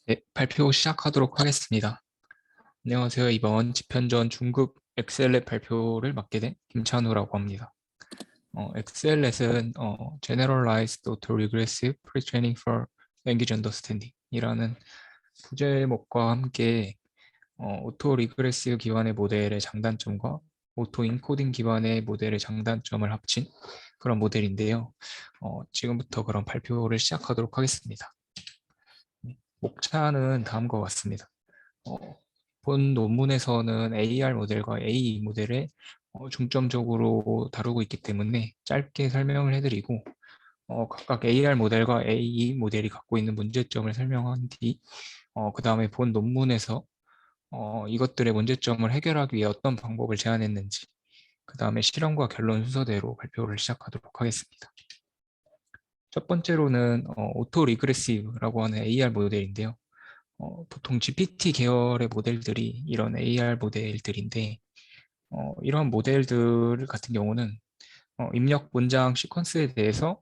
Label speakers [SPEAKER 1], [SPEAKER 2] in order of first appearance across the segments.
[SPEAKER 1] 네, 발표 시작하도록 하겠습니다. 안녕하세요. 이번 지편전 중급 엑셀렛 발표를 맡게 된 김찬우라고 합니다. 엑셀렛은 Generalized Autoregressive Pre-training for Language Understanding 이라는 부제목과 함께 오토 리그레시브 기반의 모델의 장단점과 오토 인코딩 기반의 모델의 장단점을 합친 그런 모델인데요. 지금부터 그런 발표를 시작하도록 하겠습니다. 목차는 다음과 같습니다. 어, 본 논문에서는 AR 모델과 AE 모델을 중점적으로 다루고 있기 때문에 짧게 설명을 해드리고 각각 AR 모델과 AE 모델이 갖고 있는 문제점을 설명한 뒤 그 다음에 본 논문에서 이것들의 문제점을 해결하기 위해 어떤 방법을 제안했는지 그 다음에 실험과 결론 순서대로 발표를 시작하도록 하겠습니다. 첫 번째로는 오토 리그레시브라고 하는 AR 모델인데요. 보통 GPT 계열의 모델들이 이런 AR 모델들인데 이런 모델들 같은 경우는 입력 문장 시퀀스에 대해서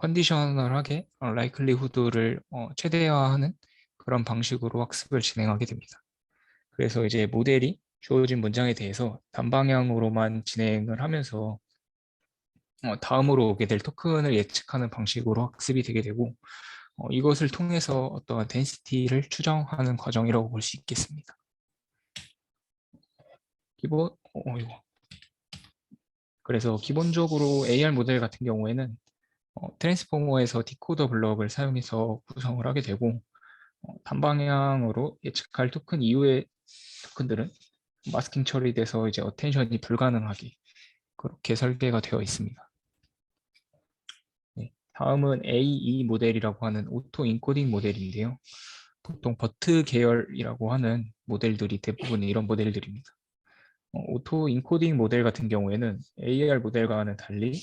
[SPEAKER 1] 컨디셔널하게 라이클리후드를 최대화하는 그런 방식으로 학습을 진행하게 됩니다. 그래서 이제 모델이 주어진 문장에 대해서 단방향으로만 진행을 하면서 다음으로 오게 될 토큰을 예측하는 방식으로 학습이 되게 되고 이것을 통해서 어떠한 덴시티를 추정하는 과정이라고 볼 수 있겠습니다. 이거. 그래서 기본적으로 AR 모델 같은 경우에는 트랜스포머에서 디코더 블럭을 사용해서 구성을 하게 되고 단방향으로 예측할 토큰 이후의 토큰들은 마스킹 처리돼서 이제 어텐션이 불가능하게 그렇게 설계가 되어 있습니다. 네, 다음은 AE 모델이라고 하는 오토 인코딩 모델인데요. 보통 버트 계열이라고 하는 모델들이 대부분 이런 모델들입니다. 오토 인코딩 모델 같은 경우에는 AR 모델과는 달리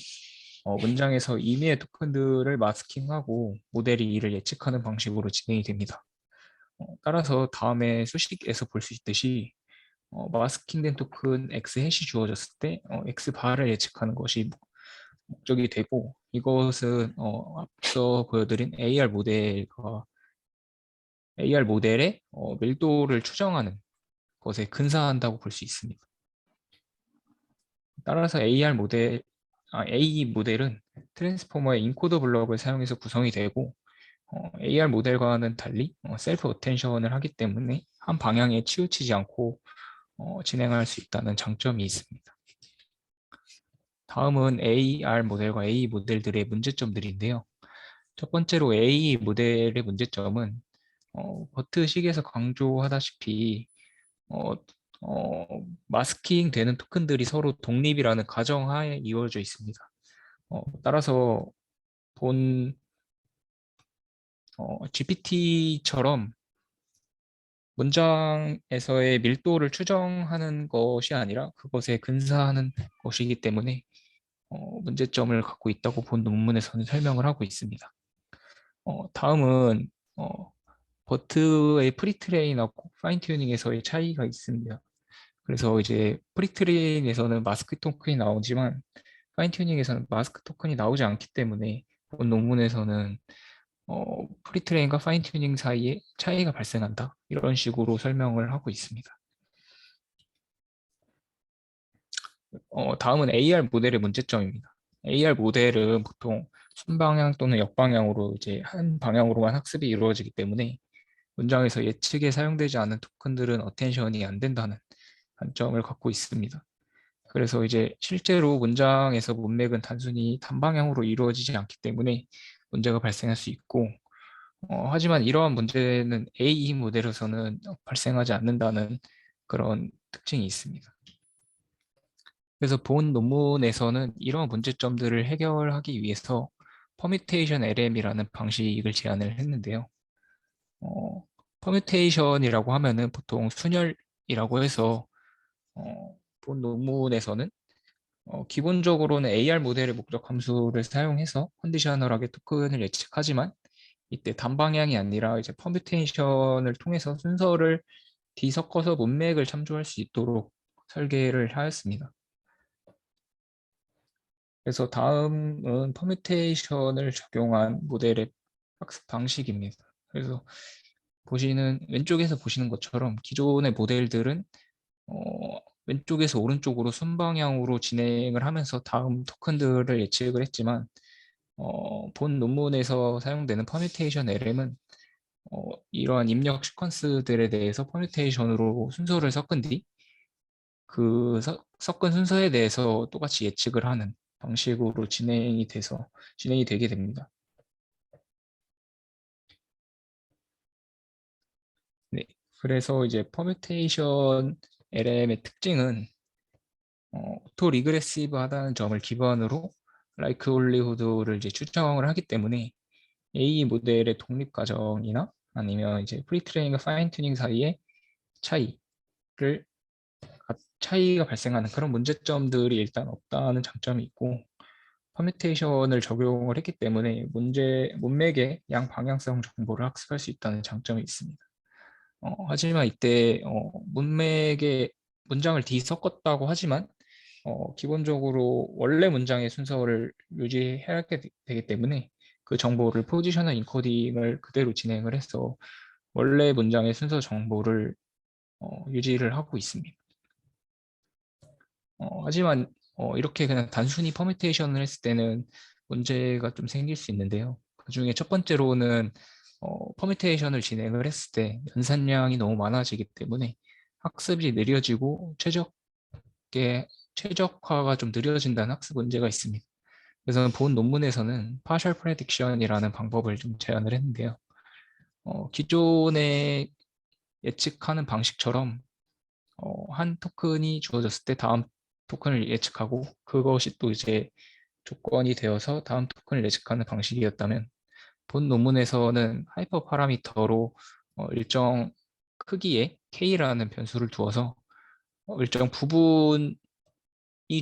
[SPEAKER 1] 문장에서 임의의 토큰들을 마스킹하고 모델이 이를 예측하는 방식으로 진행이 됩니다. 따라서 다음에 수식에서 볼 수 있듯이 마스킹된 토큰 X 해시 주어졌을 때 X 바를 예측하는 것이 목적이 되고 이것은 앞서 보여드린 AR 모델의 밀도를 추정하는 것에 근사한다고 볼 수 있습니다. 따라서 AE 모델은 트랜스포머의 인코더 블럭을 사용해서 구성이 되고 AR 모델과는 달리 셀프 어텐션을 하기 때문에 한 방향에 치우치지 않고 진행할 수 있다는 장점이 있습니다. 다음은 AR 모델과 AE 모델들의 문제점들인데요. 첫 번째로 AE 모델의 문제점은 버트식에서 강조하다시피 어, 마스킹 되는 토큰들이 서로 독립이라는 가정하에 이루어져 있습니다. 따라서 본 GPT처럼 문장에서의 밀도를 추정하는 것이 아니라 그것에 근사하는 것이기 때문에 문제점을 갖고 있다고 본 논문에서는 설명을 하고 있습니다. 다음은 버트의 프리트레인하고 파인튜닝에서의 차이가 있습니다. 그래서 이제 프리트레인에서는 마스크 토큰이 나오지만 파인튜닝에서는 마스크 토큰이 나오지 않기 때문에 본 논문에서는 프리트레인과 파인튜닝 사이에 차이가 발생한다. 이런 식으로 설명을 하고 있습니다. 다음은 AR 모델의 문제점입니다. AR 모델은 보통 순방향 또는 역방향으로 이제 한 방향으로만 학습이 이루어지기 때문에 문장에서 예측에 사용되지 않은 토큰들은 어텐션이 안 된다는 단점을 갖고 있습니다. 그래서 이제 실제로 문장에서 문맥은 단순히 단방향으로 이루어지지 않기 때문에 문제가 발생할 수 있고 하지만 이러한 문제는 AE 모델에서는 발생하지 않는다는 그런 특징이 있습니다. 그래서 본 논문에서는 이러한 문제점들을 해결하기 위해서 퍼뮤테이션 LM이라는 방식을 제안을 했는데요. 퍼뮤테이션이라고 하면은 보통 순열이라고 해서 본 논문에서는 기본적으로는 AR 모델의 목적 함수를 사용해서 컨디셔널하게 토큰을 예측하지만 이때 단방향이 아니라 이제 퍼뮤테이션을 통해서 순서를 뒤섞어서 문맥을 참조할 수 있도록 설계를 하였습니다. 그래서 다음은 퍼뮤테이션을 적용한 모델의 학습 방식입니다. 그래서 왼쪽에서 보시는 것처럼 기존의 모델들은 왼쪽에서 오른쪽으로 순방향으로 진행을 하면서 다음 토큰들을 예측을 했지만 본 논문에서 사용되는 퍼뮤테이션 LM은 이러한 입력 시퀀스들에 대해서 퍼뮤테이션으로 순서를 섞은 뒤 그 섞은 순서에 대해서 똑같이 예측을 하는 방식으로 진행이 되게 됩니다. 네. 그래서 이제 퍼뮤테이션 LM의 특징은 오토 리그레시브하다는 점을 기반으로 라이크홀리후드를 이제 추정을 하기 때문에 A 모델의 독립 과정이나 아니면 이제 프리트레이닝과 파인 튜닝 사이의 차이를 차이가 발생하는 그런 문제점들이 일단 없다는 장점이 있고 퍼뮤테이션을 적용을 했기 때문에 문맥의 양방향성 정보를 학습할 수 있다는 장점이 있습니다. 하지만 이때 문맥의 문장을 뒤섞었다고 하지만 기본적으로 원래 문장의 순서를 유지해야 되기 때문에 그 정보를 포지셔널 인코딩을 그대로 진행을 해서 원래 문장의 순서 정보를 유지를 하고 있습니다. 하지만 이렇게 그냥 단순히 퍼뮤테이션을 했을 때는 문제가 좀 생길 수 있는데요. 그중에 첫 번째로는 퍼뮤테이션을 진행을 했을 때 연산량이 너무 많아지기 때문에 학습이 느려지고 최적화가 좀 느려진다는 학습 문제가 있습니다. 그래서 본 논문에서는 partial prediction이라는 방법을 좀 제안을 했는데요. 기존의 예측하는 방식처럼 한 토큰이 주어졌을 때 다음 토큰을 예측하고 그것이 또 이제 조건이 되어서 다음 토큰을 예측하는 방식이었다면 본 논문에서는 하이퍼 파라미터로 일정 크기의 k라는 변수를 두어서 일정 부분이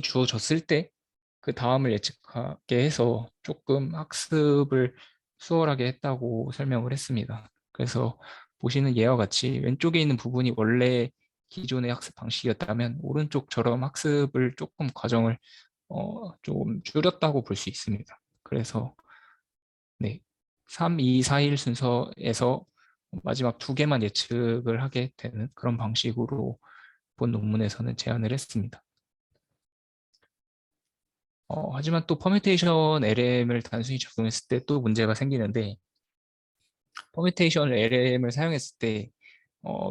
[SPEAKER 1] 주어졌을 때 그 다음을 예측하게 해서 조금 학습을 수월하게 했다고 설명을 했습니다. 그래서 보시는 예와 같이 왼쪽에 있는 부분이 원래 기존의 학습 방식이었다면 오른쪽처럼 학습을 조금 과정을 좀 줄였다고 볼 수 있습니다. 그래서 네, 3, 2, 4일 순서에서 마지막 두 개만 예측을 하게 되는 그런 방식으로 본 논문에서는 제안을 했습니다. 하지만 또 퍼뮤테이션 LM을 단순히 적용했을 때 또 문제가 생기는데 퍼뮤테이션 LM을 사용했을 때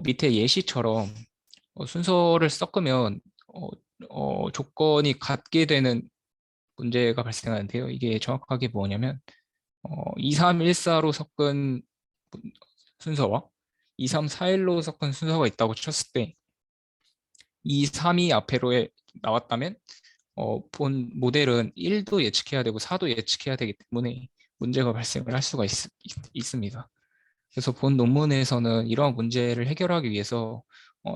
[SPEAKER 1] 밑에 예시처럼 순서를 섞으면 조건이 같게 되는 문제가 발생하는데요. 이게 정확하게 뭐냐면 2314로 섞은 순서와 2341로 섞은 순서가 있다고 쳤을 때 232 앞에로에 나왔다면 본 모델은 1도 예측해야 되고 4도 예측해야 되기 때문에 문제가 발생을 할 수가 있습니다. 그래서 본 논문에서는 이러한 문제를 해결하기 위해서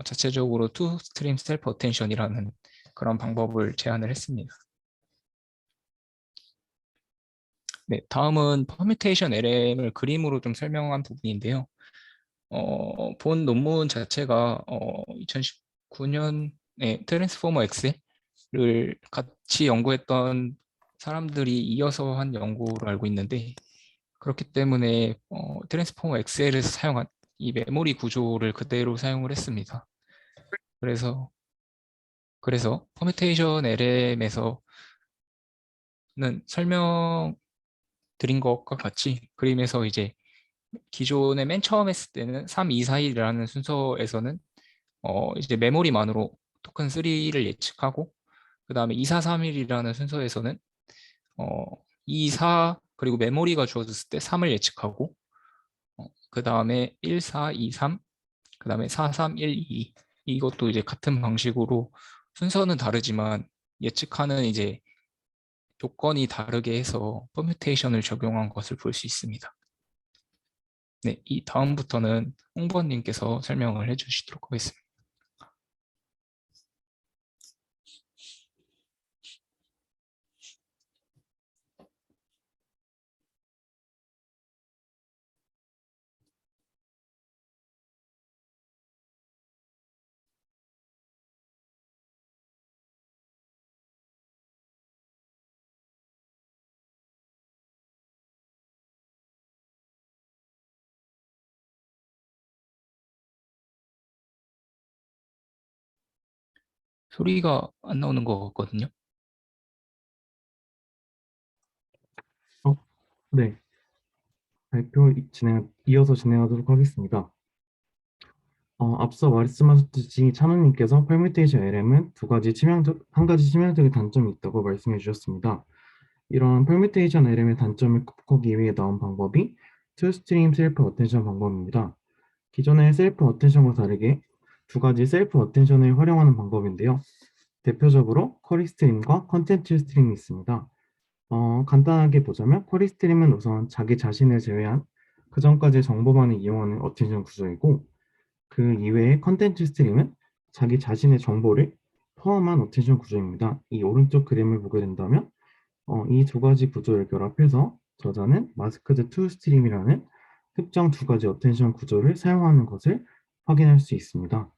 [SPEAKER 1] 자체적으로 투 스트림 셀프 어텐션이라는 그런 방법을 제안을 했습니다. 네, 다음은 퍼뮤테이션 LM을 그림으로 좀 설명한 부분인데요. 본 논문 자체가 2019년에 트랜스포머 X를 같이 연구했던 사람들이 이어서 한 연구로 알고 있는데 그렇기 때문에 트랜스포머 XL에서 사용한 이 메모리 구조를 그대로 사용을 했습니다. 그래서 퍼뮤테이션 LM에서는 설명드린 것과 같이 그림에서 이제 기존에 맨 처음 했을 때는 3, 2, 4, 1이라는 순서에서는 이제 메모리만으로 토큰 3를 예측하고 그 다음에 2, 4, 3, 1이라는 순서에서는 2, 4 그리고 메모리가 주어졌을 때 3을 예측하고 그 다음에 1, 4, 2, 3 그 다음에 4, 3, 1, 2 이것도 이제 같은 방식으로 순서는 다르지만 예측하는 이제 조건이 다르게 해서 퍼뮤테이션을 적용한 것을 볼 수 있습니다. 네, 이 다음부터는 홍보원님께서 설명을 해주시도록 하겠습니다. 소리가 안 나오는 것 같거든요.
[SPEAKER 2] 어, 네. 이어서 진행하도록 하겠습니다. 앞서 말씀하셨듯이 찬우님께서 permutation LM은 한 가지 치명적인 단점이 있다고 말씀해 주셨습니다. 이러한 permutation LM의 단점을 극복하기 위해 나온 방법이 two-stream self-attention 방법입니다. 기존의 self-attention과 다르게 두 가지 self-attention을 활용하는 방법인데요. 대표적으로 쿼리 스트림과 컨텐츠 스트림이 있습니다. 간단하게 보자면 쿼리 스트림은 우선 자기 자신을 제외한 그 전까지 정보만을 이용하는 어텐션 구조이고, 그 이외의 컨텐츠 스트림은 자기 자신의 정보를 포함한 어텐션 구조입니다. 이 오른쪽 그림을 보게 된다면 이 두 가지 구조를 결합해서 저자는 마스크드 투 스트림이라는 특정 두 가지 어텐션 구조를 사용하는 것을 확인할 수 있습니다.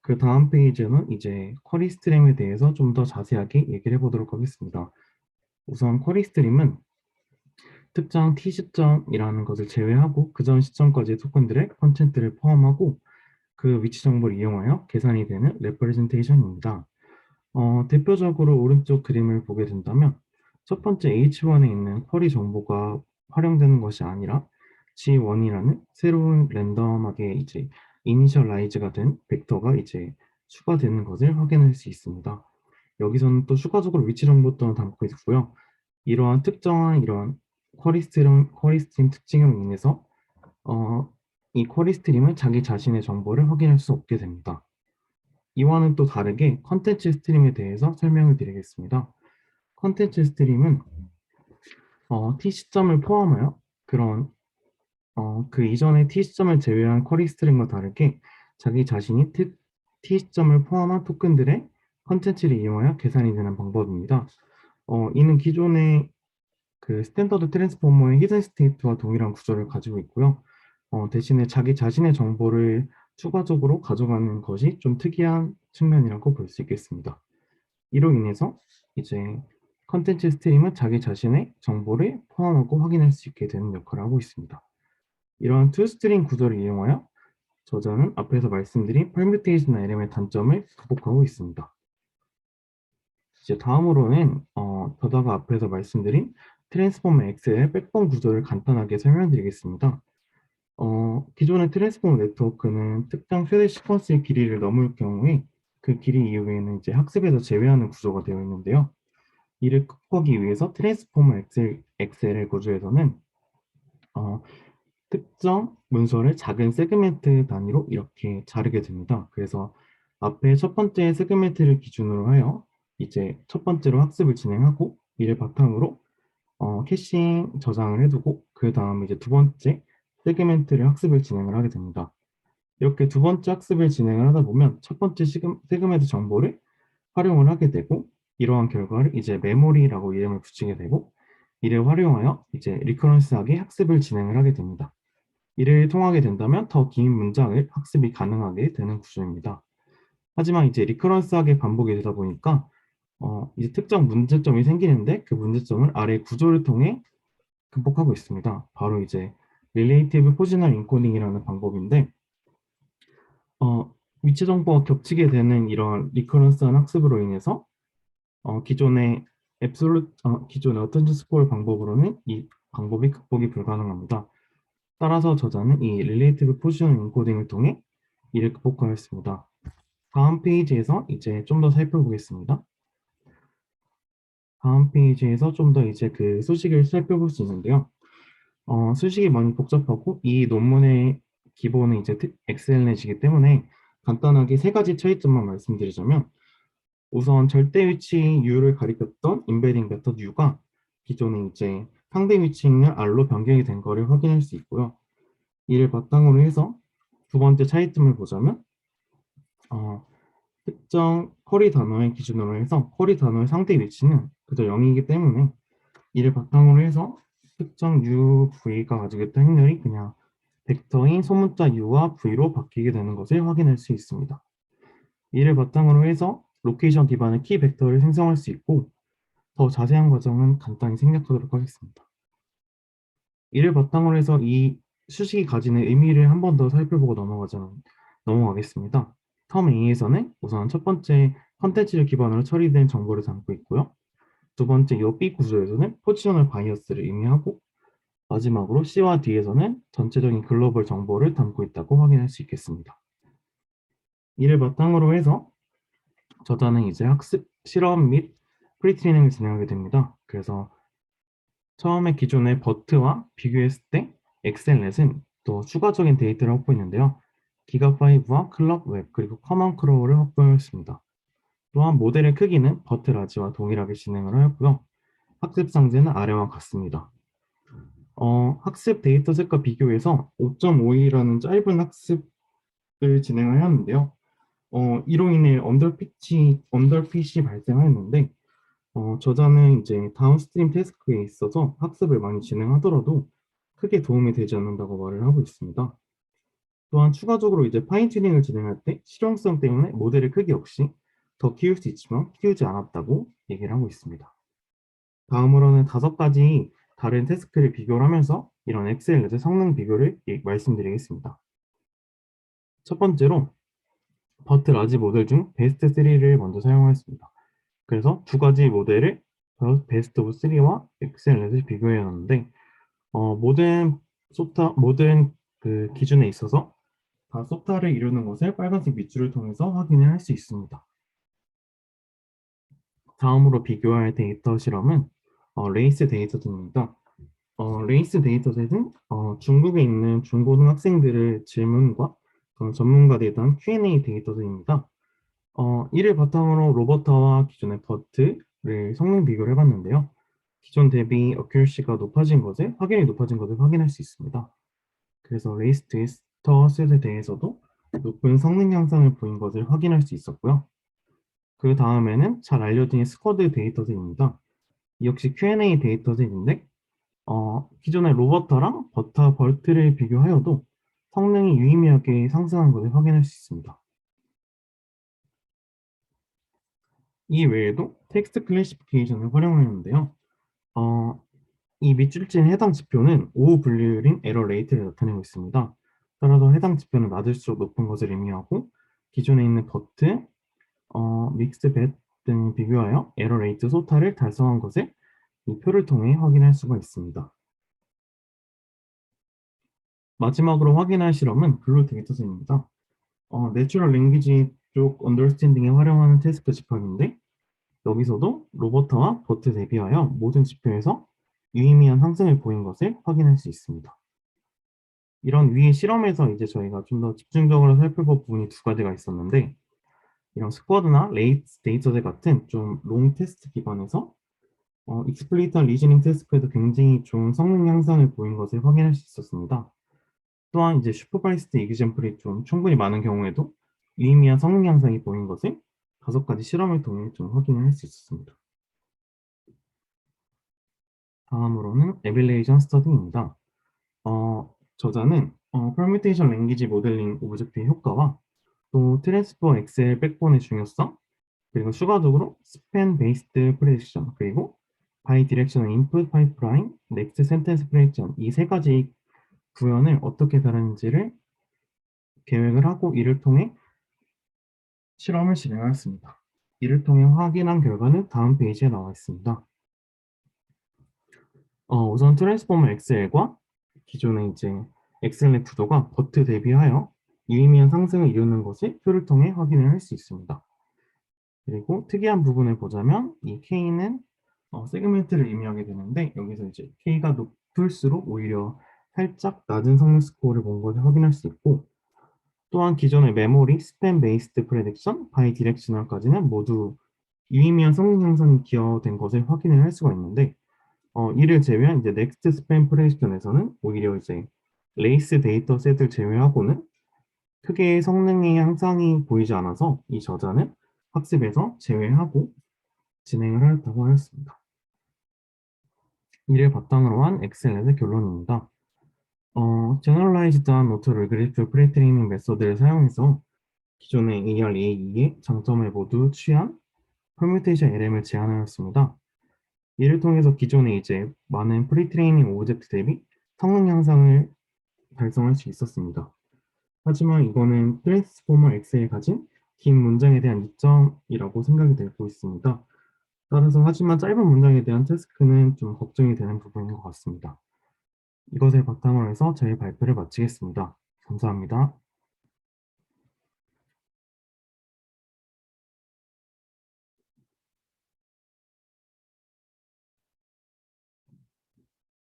[SPEAKER 2] 그 다음 페이지는 이제 쿼리 스트림에 대해서 좀 더 자세하게 얘기를 해보도록 하겠습니다. 우선 쿼리 스트림은 특정 t 시점이라는 것을 제외하고 그 전 시점까지의 토큰들의 컨텐트를 포함하고 그 위치 정보를 이용하여 계산이 되는 레프레젠테이션입니다. 대표적으로 오른쪽 그림을 보게 된다면 첫 번째 H1에 있는 쿼리 정보가 활용되는 것이 아니라 G1이라는 새로운 랜덤하게 이제 이니셜라이즈가 된 벡터가 이제 추가되는 것을 확인할 수 있습니다. 여기서는 또 추가적으로 위치 정보 또한 담고 있고요. 이러한 특정한 이러한 쿼리 스트림 특징으로 인해서 어, 이 쿼리 스트림은 자기 자신의 정보를 확인할 수 없게 됩니다. 이와는 또 다르게 컨텐츠 스트림에 대해서 설명을 드리겠습니다. 컨텐츠 스트림은 T 시점을 포함하여 그런 그 이전의 T 시점을 제외한 쿼리 스트림과 다르게 자기 자신이 T 시점을 포함한 토큰들의 컨텐츠를 이용하여 계산이 되는 방법입니다. 이는 기존의 그 스탠더드 트랜스포머의 히든 스테이트와 동일한 구조를 가지고 있고요. 대신에 자기 자신의 정보를 추가적으로 가져가는 것이 좀 특이한 측면이라고 볼 수 있겠습니다. 이로 인해서 이제 컨텐츠 스트림은 자기 자신의 정보를 포함하고 확인할 수 있게 되는 역할을 하고 있습니다. 이러한 투 스트림 구조를 이용하여 저자는 앞에서 말씀드린 permutation LM의 단점을 극복하고 있습니다. 이제 다음으로는 저자가 앞에서 말씀드린 트랜스포머 X의 백본 구조를 간단하게 설명드리겠습니다. 기존의 트랜스포머 네트워크는 특정 최대 시퀀스의 길이를 넘을 경우에 그 길이 이후에는 이제 학습에서 제외하는 구조가 되어 있는데요. 이를 극복하기 위해서 트랜스포머 XLL 구조에서는 어, 특정 문서를 작은 세그멘트 단위로 이렇게 자르게 됩니다. 그래서 앞에 첫 번째 세그멘트를 기준으로 하여 이제 첫 번째로 학습을 진행하고 이를 바탕으로 캐싱 저장을 해두고 그 다음 이제 두 번째 세그멘트를 학습을 진행을 하게 됩니다. 이렇게 두 번째 학습을 진행을 하다 보면 첫 번째 세그멘트 정보를 활용을 하게 되고 이러한 결과를 이제 메모리라고 이름을 붙이게 되고 이를 활용하여 이제 리커런스하게 학습을 진행을 하게 됩니다. 이를 통하게 된다면 더 긴 문장을 학습이 가능하게 되는 구조입니다. 하지만 이제 리커런스하게 반복이 되다 보니까 이제 특정 문제점이 생기는데 그 문제점을 아래 구조를 통해 극복하고 있습니다. 바로 이제 Relative Positional Encoding이라는 방법인데 위치 정보가 겹치게 되는 이런 리커런스한 학습으로 인해서 기존의 기존의 어텐션 스코어 방법으로는 이 방법이 극복이 불가능합니다. 따라서 저자는 이 Relative Positional Encoding을 통해 이를 극복하였습니다. 다음 페이지에서 이제 좀 더 살펴보겠습니다. 다음 페이지에서 좀 더 이제 그 수식을 살펴볼 수 있는데요. 수식이 많이 복잡하고 이 논문의 기본은 이제 엑셀넷이기 때문에 간단하게 세 가지 차이점만 말씀드리자면 우선 절대 위치 U를 가리켰던 인베딩 메터드 U가 기존에 이제 상대 위치를 R로 변경이 된 것을 확인할 수 있고요. 이를 바탕으로 해서 두 번째 차이점을 보자면 특정 쿼리 단어의 기준으로 해서 쿼리 단어의 상대 위치는 그저 0이기 때문에 이를 바탕으로 해서 특정 UV가 가지고 있던 행렬이 그냥 벡터인 소문자 U와 V로 바뀌게 되는 것을 확인할 수 있습니다. 이를 바탕으로 해서 로케이션 기반의 키 벡터를 생성할 수 있고 더 자세한 과정은 간단히 생략하도록 하겠습니다. 이를 바탕으로 해서 이 수식이 가지는 의미를 한 번 더 살펴보고 넘어가겠습니다. 텀 A에서는 우선 첫 번째 컨텐츠를 기반으로 처리된 정보를 담고 있고요. 두 번째, 이 B 구조에서는 포지셔널 바이어스를 의미하고, 마지막으로 C와 D에서는 전체적인 글로벌 정보를 담고 있다고 확인할 수 있겠습니다. 이를 바탕으로 해서 저자는 이제 학습, 실험 및 프리트레이닝을 진행하게 됩니다. 그래서 처음에 기존의 버트와 비교했을 때 엑셀넷은 또 추가적인 데이터를 확보했는데요. 기가5와 클럽 웹 그리고 커먼 크로우를 확보했습니다. 또한 모델의 크기는 버트 라지와 동일하게 진행을 하였고요. 학습 상태는 아래와 같습니다. 학습 데이터셋과 비교해서 5.5이라는 짧은 학습을 진행하였는데요. 이로 인해 언더핏이 발생하였는데, 저자는 이제 다운스트림 태스크에 있어서 학습을 많이 진행하더라도 크게 도움이 되지 않는다고 말을 하고 있습니다. 또한 추가적으로 이제 파인 튜닝을 진행할 때 실용성 때문에 모델의 크기 역시 더 키울 수 있지만 키우지 않았다고 얘기를 하고 있습니다. 다음으로는 5가지 다른 태스크를 비교를 하면서 이런 엑셀렛의 성능 비교를 말씀드리겠습니다. 첫 번째로 버트 라지 모델 중 베스트 3를 먼저 사용하였습니다. 그래서 두 가지 모델을 베스트 오브 3와 엑셀렛을 비교해 놨는데, 모든 그 기준에 있어서 다 소타를 이루는 것을 빨간색 밑줄을 통해서 확인을 할 수 있습니다. 다음으로 비교할 데이터 실험은 레이스 데이터셋입니다. 레이스 데이터셋은 중국에 있는 중고등학생들의 질문과 전문가들에 대한 Q&A 데이터셋입니다. 이를 바탕으로 로버타와 기존의 버트를 성능 비교를 해봤는데요. 기존 대비 어큐러시가 확률이 높아진 것을 확인할 수 있습니다. 그래서 레이스 데이터 셋에 대해서도 높은 성능 향상을 보인 것을 확인할 수 있었고요. 그 다음에는 잘 알려진 스쿼드 데이터셋입니다. 이 역시 Q&A 데이터셋인데, 기존의 로버터랑 버트를 비교하여도 성능이 유의미하게 상승한 것을 확인할 수 있습니다. 이 외에도 텍스트 클래시피케이션을 활용하였는데요. 이 밑줄진 해당 지표는 5 분류율인 에러 레이트를 나타내고 있습니다. 따라서 해당 지표는 낮을수록 높은 것을 의미하고, 기존에 있는 버트, 믹스 벳 등을 비교하여 에러 레이트 소타를 달성한 것을 이 표를 통해 확인할 수가 있습니다. 마지막으로 확인할 실험은 블루 데이터셋입니다. 내추럴 랭귀지 쪽 언더스탠딩에 활용하는 태스크 집합인데, 여기서도 로버트와 버트 대비하여 모든 지표에서 유의미한 상승을 보인 것을 확인할 수 있습니다. 이런 위의 실험에서 이제 저희가 좀 더 집중적으로 살펴볼 부분이 2가지가 있었는데, 이런 스쿼드나 레이트 데이터셋 같은 좀 롱 테스트 기반에서 익스플리이터 리즈닝 테스트에도 굉장히 좋은 성능 향상을 보인 것을 확인할 수 있었습니다. 또한 이제 슈퍼바이스드 이그젬플이 좀 충분히 많은 경우에도 유의미한 성능 향상이 보인 것을 5가지 실험을 통해 좀 확인을 할 수 있었습니다. 다음으로는 에밸리에이션 스터디입니다. 저자는 퍼뮤테이션 랭귀지 모델링 오브젝트의 효과와 또 트랜스퍼 엑셀 백본의 중요성, 그리고 추가적으로 스팬 베이스드 프레딕션, 그리고 바이 디렉셔널 인풋 파이프라인, 넥스트 센텐스 프레딕션 이 3가지 구현을 어떻게 다루는지를 계획을 하고 이를 통해 실험을 진행하였습니다. 이를 통해 확인한 결과는 다음 페이지에 나와 있습니다. 우선 트랜스포머 엑셀과 기존의 이제 엑셀의 구도가 버트 대비하여 유의미한 상승을 이루는 것을 표를 통해 확인을 할 수 있습니다. 그리고 특이한 부분을 보자면 이 K는 세그멘트를 의미하게 되는데, 여기서 이제 K가 높을수록 오히려 살짝 낮은 성능 스코어를 본 것을 확인할 수 있고, 또한 기존의 메모리, 스팸 베이스드 프레딕션, 바이 디렉셔널까지는 모두 유의미한 성능 향상이 기여된 것을 확인을 할 수가 있는데, 이를 제외한 이제 넥스트 스팸 프레딕션에서는 오히려 이제 레이스 데이터셋을 제외하고는 크게 성능의 향상이 보이지 않아서 이 저자는 학습에서 제외하고 진행을 하였다고 하였습니다. 이를 바탕으로 한 엑셀렛의 결론입니다. 제너럴라이즈드한 오토 리그레시브 프리트레이닝 메소드를 사용해서 기존의 AR-A2의 장점을 모두 취한 퍼뮤테이션 LM을 제안하였습니다. 이를 통해서 기존에 이제 많은 프리트레이닝 오브젝트 대비 성능 향상을 달성할 수 있었습니다. 하지만 이거는 트랜스포머 엑셀이 가진 긴 문장에 대한 이점이라고 생각이 되고 있습니다. 따라서 하지만 짧은 문장에 대한 태스크는 좀 걱정이 되는 부분인 것 같습니다. 이것을 바탕으로 해서 저희 발표를 마치겠습니다. 감사합니다.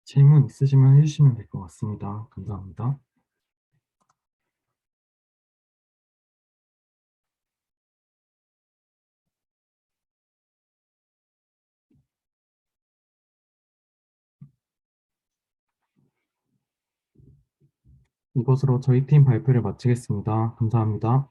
[SPEAKER 2] 질문 있으시면 해주시면 될 것 같습니다. 감사합니다. 이것으로 저희 팀 발표를 마치겠습니다. 감사합니다.